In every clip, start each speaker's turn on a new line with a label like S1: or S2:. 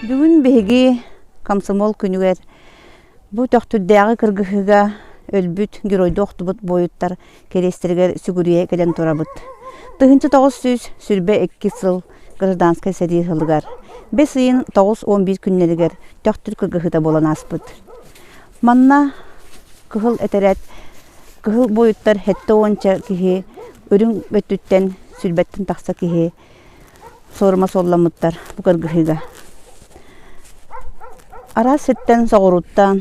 S1: Бүгін беги комсомол күнігер бұ тоқтүрдәғы кыргыхыга өлбүт геройды оқтыбыт бойыттар керестергер сүгүрие келен турабыт. Тыгынчы 900 сүрбе 2 сыл гражданскай сәдейр хылыгар. 5 ыйын 9-11 күннелігер тоқтүр кыргыхыда болан аспыт. Манна кыхыл этерет, кыхыл бойыттар хетті онча кихи, өрің бөттүттен сүрбеттін тақса кихи сорма солламыттар бұ кыргыхыга. Ара сеттен соғыруттан,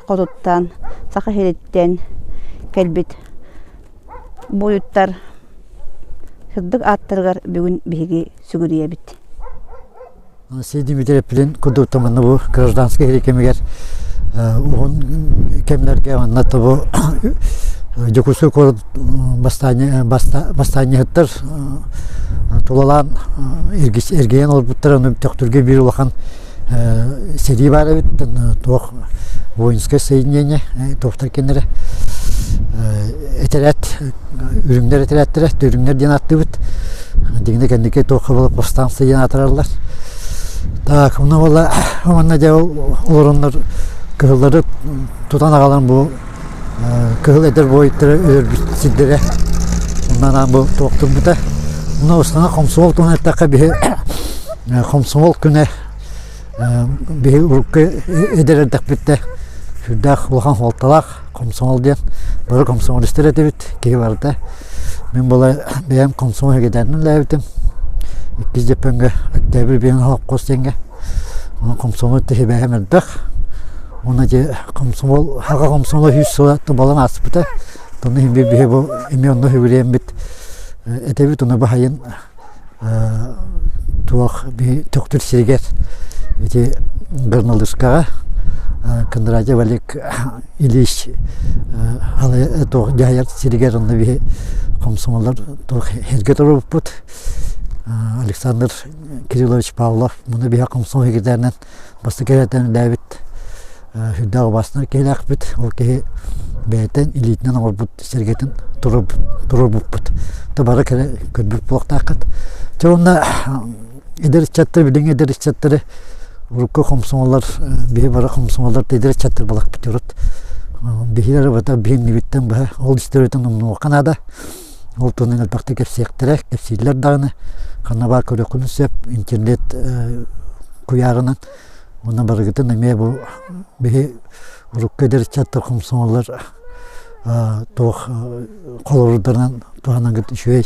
S1: қодуттан, сақы хелеттен кәлбет бойыттар хырдық аттырғар бүгін беги сүгірие бит.
S2: Сейді медереппілін күдуттаманы бұл гражданский херекемегер оғын кемлерге аннаты бұл жүкісі көрд бастайны хыттыр тулалан ергейен олып бұттыр төқтүрге бір олақан серии бар бит, тоқ воинское соединение, тоқтар кенері этерет, үріңдер этереттері, үріңдер ден атты бит, дегенде кәндеке тоқы болып повстанция ден атырарлар. Так, мұны ола, оңанна де оларынлар кығылдары тұтан ағалан бұл кығыл әдір бойыттыры өрбітсіздері, ондан бұл тоқтың бұта. Мұны осына комсомол тұғын әттаққа бе комсомол күні бе ұрыққа әдерердік бітті. Хүрдәқ ұлған қолталақ, комсомол ден, бұры комсомолистер әді біт, кей барды. Мен бұлай бәйім комсомол әгедерінің ләбітім. 2 депенгі октябрь бейін алып қостенге. Оны комсомол түхе бәйім әрдіқ. Оны де комсомол, хаға комсомол 100 сұлатты балан асып біті. Оны ембе бейі бұл, еме оны хүбірейін біт. Әді біт, оны бұхайын туақ бейі төқтір сергер. Эти горнолыжкаға Кондратьев Олег Ильич тоқ жайыр сиригерінді бе комсомолдар тоқ херге тұрып бұд. Александр Кириллович Павлов мұны бе комсомол егердерінен басты керетен дәбіт хүддағы басына келі ақпыд. Ол кеге бәйтен илитінен ол бұд сергетін тұрып бұд. Табары көрбіп бұлақта ақыд. Жоғында едер чаттыр білің едер чаттыры Урукка комсомоллар, бие бара комсомоллар тедер чаттыр балак битөрөт. Бихилер бата бин нибиттен ба ол истөрөтөн умну канада. Ол тонен албакта кепсектерек, кепсилер дагыны. Канаба көрөкүн сөп интернет куягынан. Онан барыгытын эме бу бие урукка дер чаттыр комсомоллар тох колордарынан туганан гыт шөй.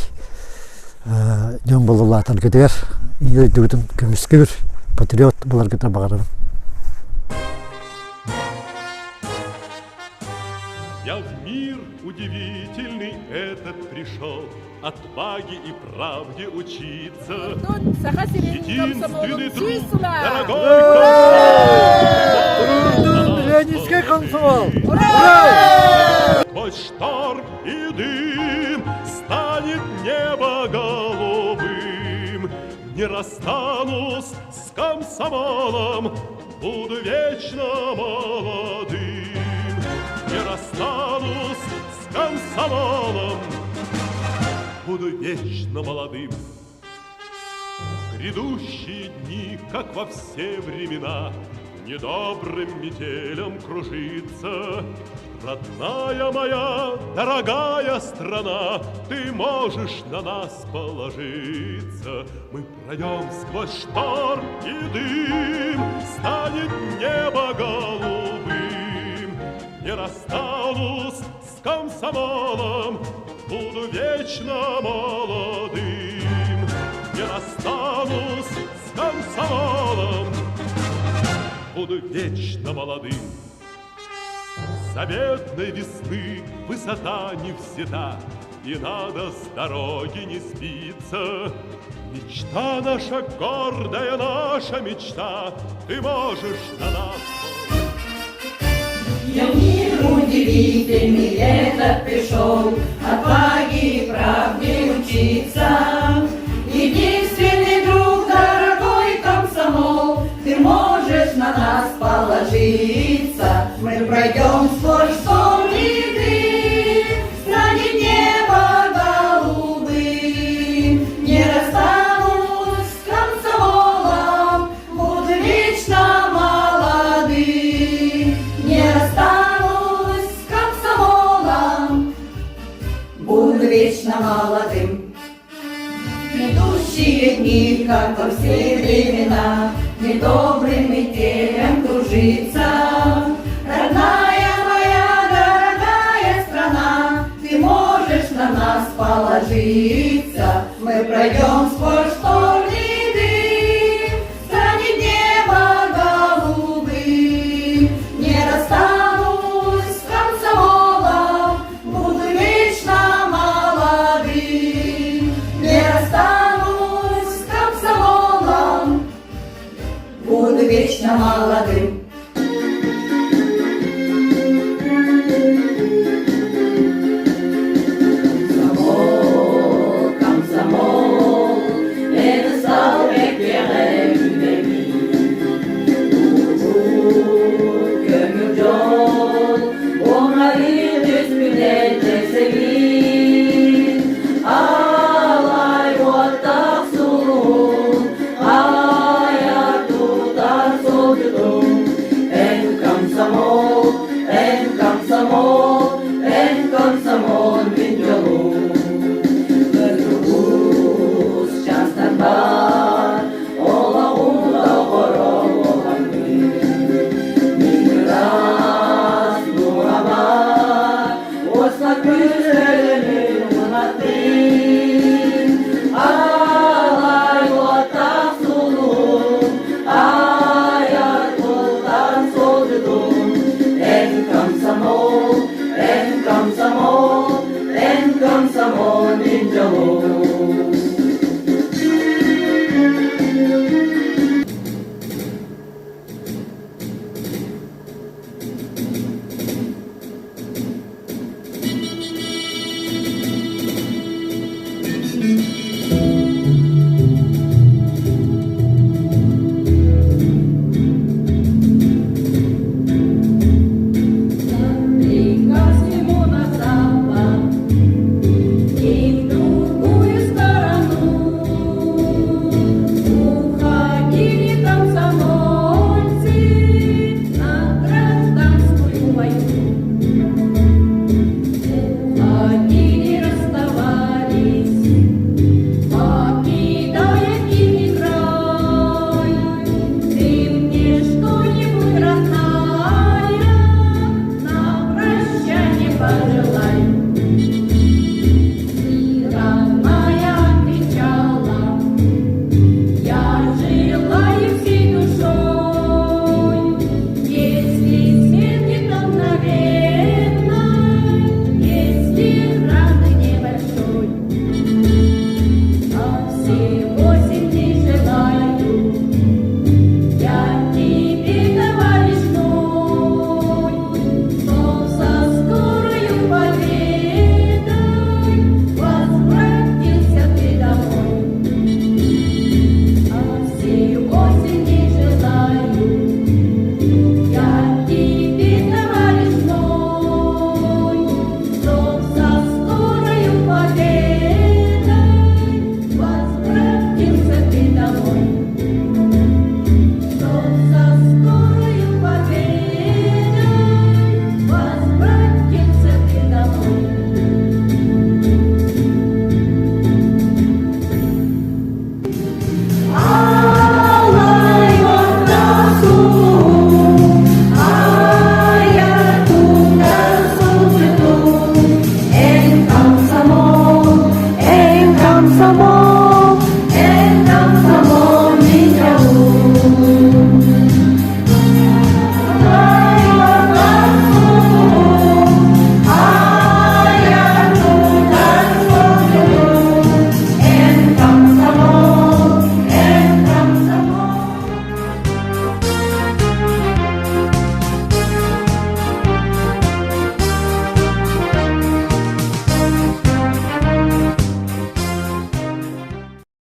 S2: Жон болулатар гедер. Ийдүгүтүн көмүскүр. Патриот бұлар кета бағарым.
S3: Я в мир удивительный этот пришел, отваге и правде учиться. Единственный друг, дорогой
S2: комсомол!
S3: Твой шторм и дым станет небо голубым. Не расстанусь с комсомолом, буду вечно молодым. Не расстанусь с комсомолом, буду вечно молодым. Грядущие дни, как во все времена, недобрым метелем кружится. Родная моя, дорогая страна, ты можешь на нас положиться. Мы пройдем сквозь шторм и дым, станет небо голубым. Не расстанусь с комсомолом, буду вечно молодым. Не расстанусь с комсомолом, буду вечно молодым. Заветной весны высота не взята, и надо с дороги не сбиться. Мечта наша, гордая наша мечта, ты можешь на нас.
S4: Я в мир удивительный этот пришел, отваге и правде учиться. Единственный друг, дорогой комсомол, ты можешь на нас положиться. Мы пройдем сквозь шторм и дым, станет небо голубым. Не расстанусь с комсомолом, буду вечно молодым. Не расстанусь с комсомолом, буду вечно молодым. Грядущие дни, как во все времена, недобрым метелем кружится. Родная моя, дорогая страна, ты можешь на нас положиться. Мы пройдем сквозь шторм и дым, станет небо голубым. Не расстанусь с комсомолом, буду вечно молодым. Не расстанусь с комсомолом, буду вечно молодым.